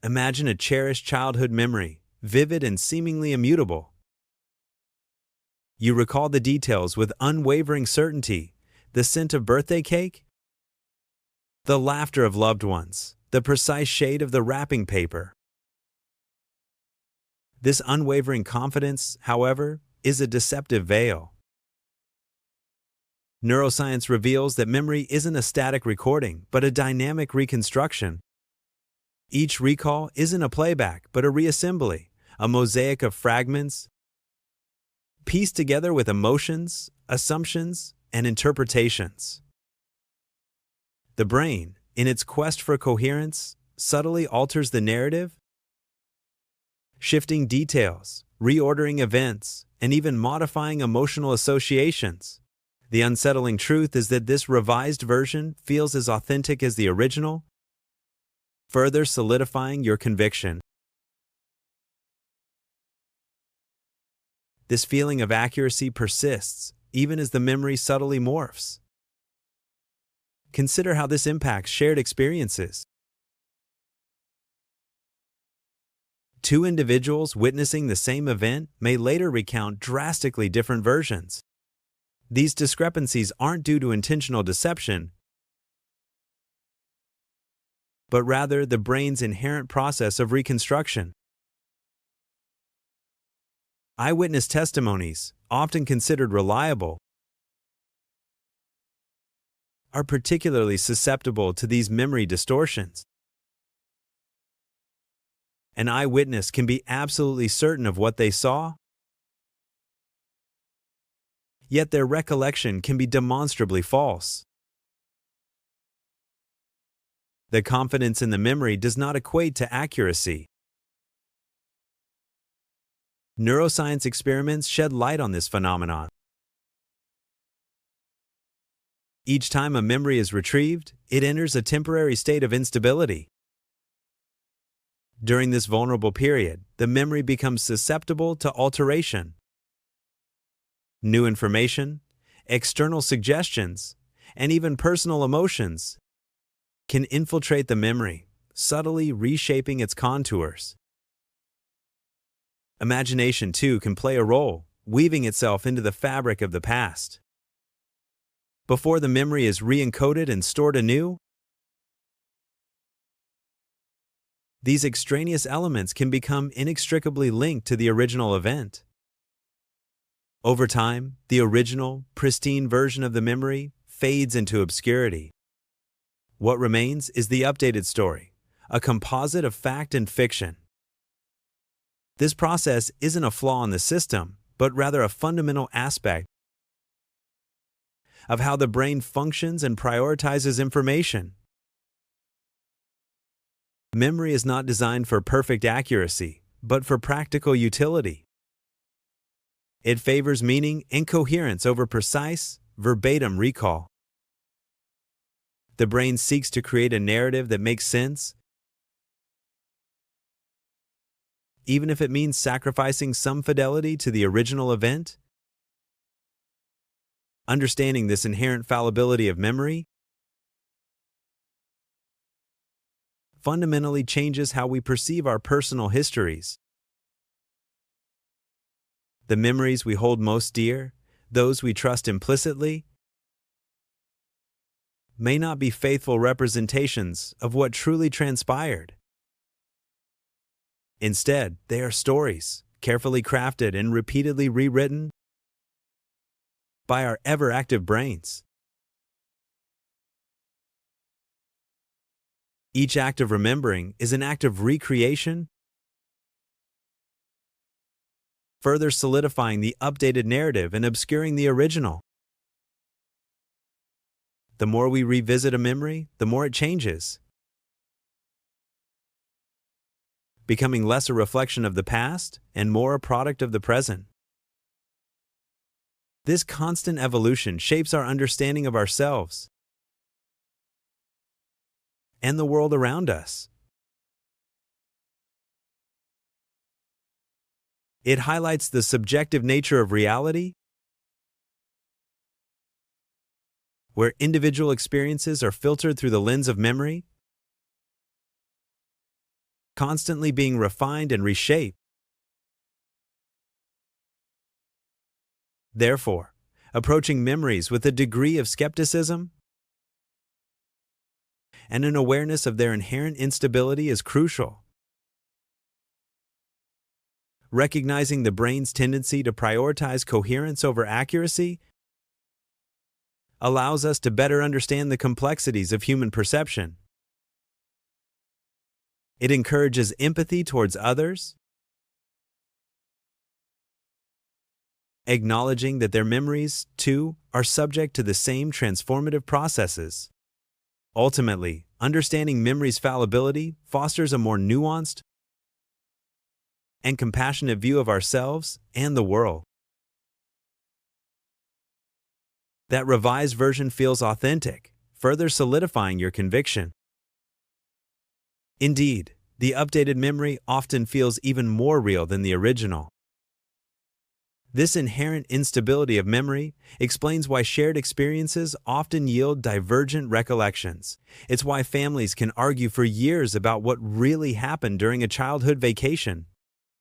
Imagine a cherished childhood memory, vivid and seemingly immutable. You recall the details with unwavering certainty: the scent of birthday cake, the laughter of loved ones, the precise shade of the wrapping paper. This unwavering confidence, however, is a deceptive veil. Neuroscience reveals that memory isn't a static recording, but a dynamic reconstruction. Each recall isn't a playback, but a reassembly, a mosaic of fragments pieced together with emotions, assumptions, and interpretations. The brain, in its quest for coherence, subtly alters the narrative, shifting details, reordering events, and even modifying emotional associations. The unsettling truth is that this revised version feels as authentic as the original, further solidifying your conviction. This feeling of accuracy persists, even as the memory subtly morphs. Consider how this impacts shared experiences. Two individuals witnessing the same event may later recount drastically different versions. These discrepancies aren't due to intentional deception, but rather the brain's inherent process of reconstruction. Eyewitness testimonies, often considered reliable, are particularly susceptible to these memory distortions. An eyewitness can be absolutely certain of what they saw, yet their recollection can be demonstrably false. The confidence in the memory does not equate to accuracy. Neuroscience experiments shed light on this phenomenon. Each time a memory is retrieved, it enters a temporary state of instability. During this vulnerable period, the memory becomes susceptible to alteration. New information, external suggestions, and even personal emotions can infiltrate the memory, subtly reshaping its contours. Imagination, too, can play a role, weaving itself into the fabric of the past. Before the memory is re-encoded and stored anew, these extraneous elements can become inextricably linked to the original event. Over time, the original, pristine version of the memory fades into obscurity. What remains is the updated story, a composite of fact and fiction. This process isn't a flaw in the system, but rather a fundamental aspect of how the brain functions and prioritizes information. Memory is not designed for perfect accuracy, but for practical utility. It favors meaning and coherence over precise, verbatim recall. The brain seeks to create a narrative that makes sense, even if it means sacrificing some fidelity to the original event. Understanding this inherent fallibility of memory fundamentally changes how we perceive our personal histories. The memories we hold most dear, those we trust implicitly, may not be faithful representations of what truly transpired. Instead, they are stories, carefully crafted and repeatedly rewritten by our ever-active brains. Each act of remembering is an act of recreation, further solidifying the updated narrative and obscuring the original. The more we revisit a memory, the more it changes, becoming less a reflection of the past and more a product of the present. This constant evolution shapes our understanding of ourselves and the world around us. It highlights the subjective nature of reality, where individual experiences are filtered through the lens of memory, constantly being refined and reshaped. Therefore, approaching memories with a degree of skepticism and an awareness of their inherent instability is crucial. Recognizing the brain's tendency to prioritize coherence over accuracy allows us to better understand the complexities of human perception. It encourages empathy towards others, acknowledging that their memories, too, are subject to the same transformative processes. Ultimately, understanding memory's fallibility fosters a more nuanced and compassionate view of ourselves and the world. That revised version feels authentic, further solidifying your conviction. Indeed, the updated memory often feels even more real than the original. This inherent instability of memory explains why shared experiences often yield divergent recollections. It's why families can argue for years about what really happened during a childhood vacation.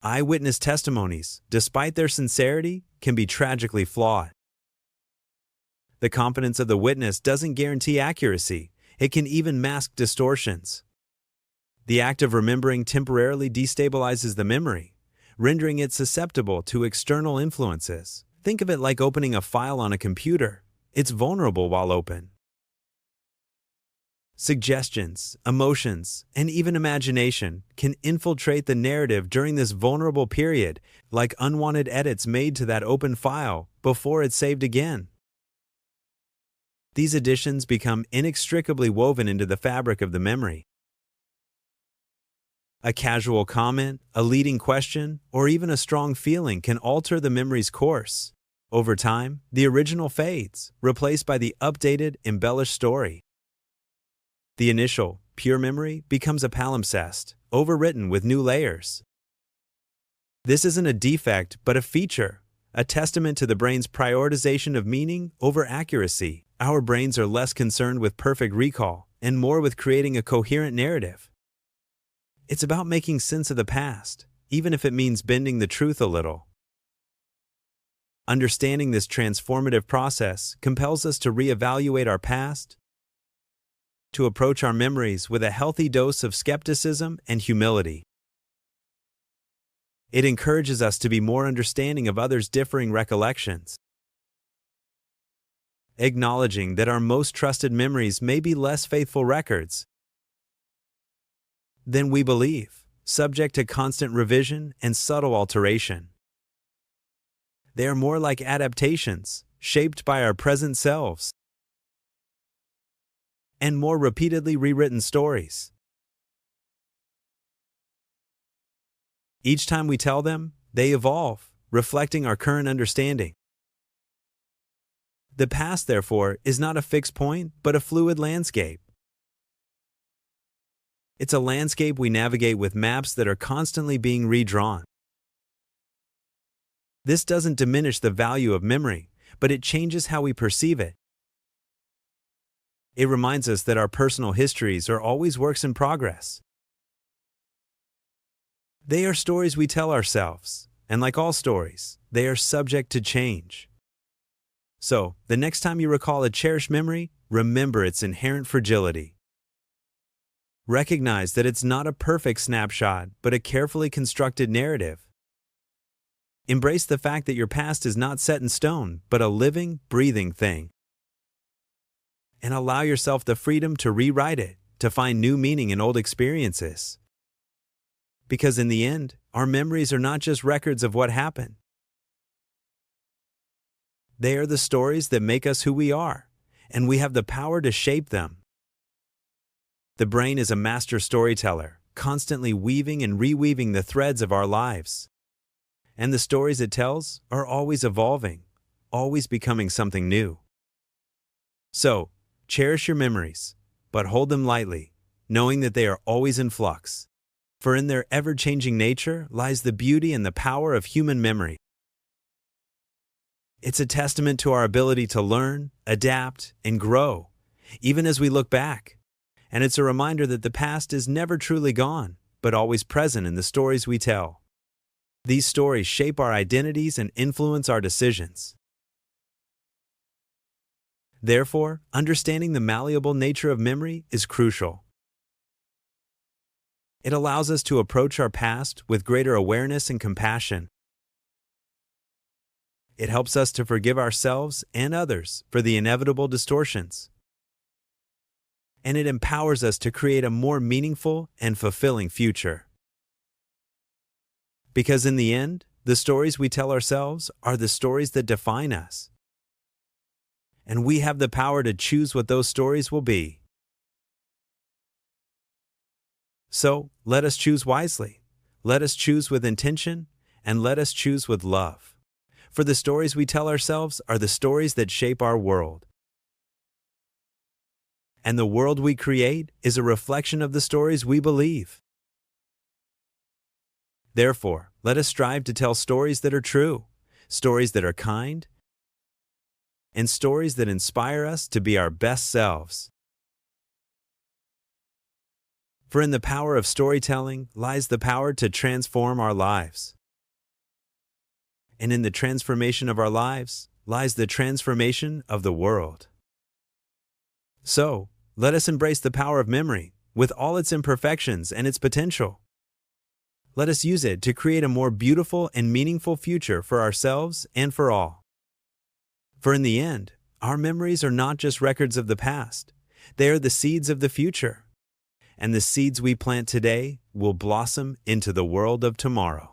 Eyewitness testimonies, despite their sincerity, can be tragically flawed. The confidence of the witness doesn't guarantee accuracy. It can even mask distortions. The act of remembering temporarily destabilizes the memory, rendering it susceptible to external influences. Think of it like opening a file on a computer. It's vulnerable while open. Suggestions, emotions, and even imagination can infiltrate the narrative during this vulnerable period, like unwanted edits made to that open file before it's saved again. These additions become inextricably woven into the fabric of the memory. A casual comment, a leading question, or even a strong feeling can alter the memory's course. Over time, the original fades, replaced by the updated, embellished story. The initial, pure memory becomes a palimpsest, overwritten with new layers. This isn't a defect, but a feature, a testament to the brain's prioritization of meaning over accuracy. Our brains are less concerned with perfect recall and more with creating a coherent narrative. It's about making sense of the past, even if it means bending the truth a little. Understanding this transformative process compels us to reevaluate our past, to approach our memories with a healthy dose of skepticism and humility. It encourages us to be more understanding of others' differing recollections, acknowledging that our most trusted memories may be less faithful records than we believe, subject to constant revision and subtle alteration. They are more like adaptations, shaped by our present selves, and more repeatedly rewritten stories. Each time we tell them, they evolve, reflecting our current understanding. The past, therefore, is not a fixed point, but a fluid landscape. It's a landscape we navigate with maps that are constantly being redrawn. This doesn't diminish the value of memory, but it changes how we perceive it. It reminds us that our personal histories are always works in progress. They are stories we tell ourselves, and like all stories, they are subject to change. So, the next time you recall a cherished memory, remember its inherent fragility. Recognize that it's not a perfect snapshot, but a carefully constructed narrative. Embrace the fact that your past is not set in stone, but a living, breathing thing. And allow yourself the freedom to rewrite it, to find new meaning in old experiences. Because in the end, our memories are not just records of what happened. They are the stories that make us who we are, and we have the power to shape them. The brain is a master storyteller, constantly weaving and reweaving the threads of our lives. And the stories it tells are always evolving, always becoming something new. So, cherish your memories, but hold them lightly, knowing that they are always in flux. For in their ever-changing nature lies the beauty and the power of human memory. It's a testament to our ability to learn, adapt, and grow, even as we look back. And it's a reminder that the past is never truly gone. but always present in the stories we tell. These stories shape our identities and influence our decisions. Therefore, understanding the malleable nature of memory is crucial. It allows us to approach our past with greater awareness and compassion. It helps us to forgive ourselves and others for the inevitable distortions. And it empowers us to create a more meaningful and fulfilling future. Because in the end, the stories we tell ourselves are the stories that define us. And we have the power to choose what those stories will be. So, let us choose wisely, let us choose with intention, and let us choose with love. For the stories we tell ourselves are the stories that shape our world. And the world we create is a reflection of the stories we believe. Therefore, let us strive to tell stories that are true, stories that are kind, and stories that inspire us to be our best selves. For in the power of storytelling lies the power to transform our lives. And in the transformation of our lives lies the transformation of the world. So, let us embrace the power of memory, with all its imperfections and its potential. Let us use it to create a more beautiful and meaningful future for ourselves and for all. For in the end, our memories are not just records of the past, they are the seeds of the future. And the seeds we plant today will blossom into the world of tomorrow.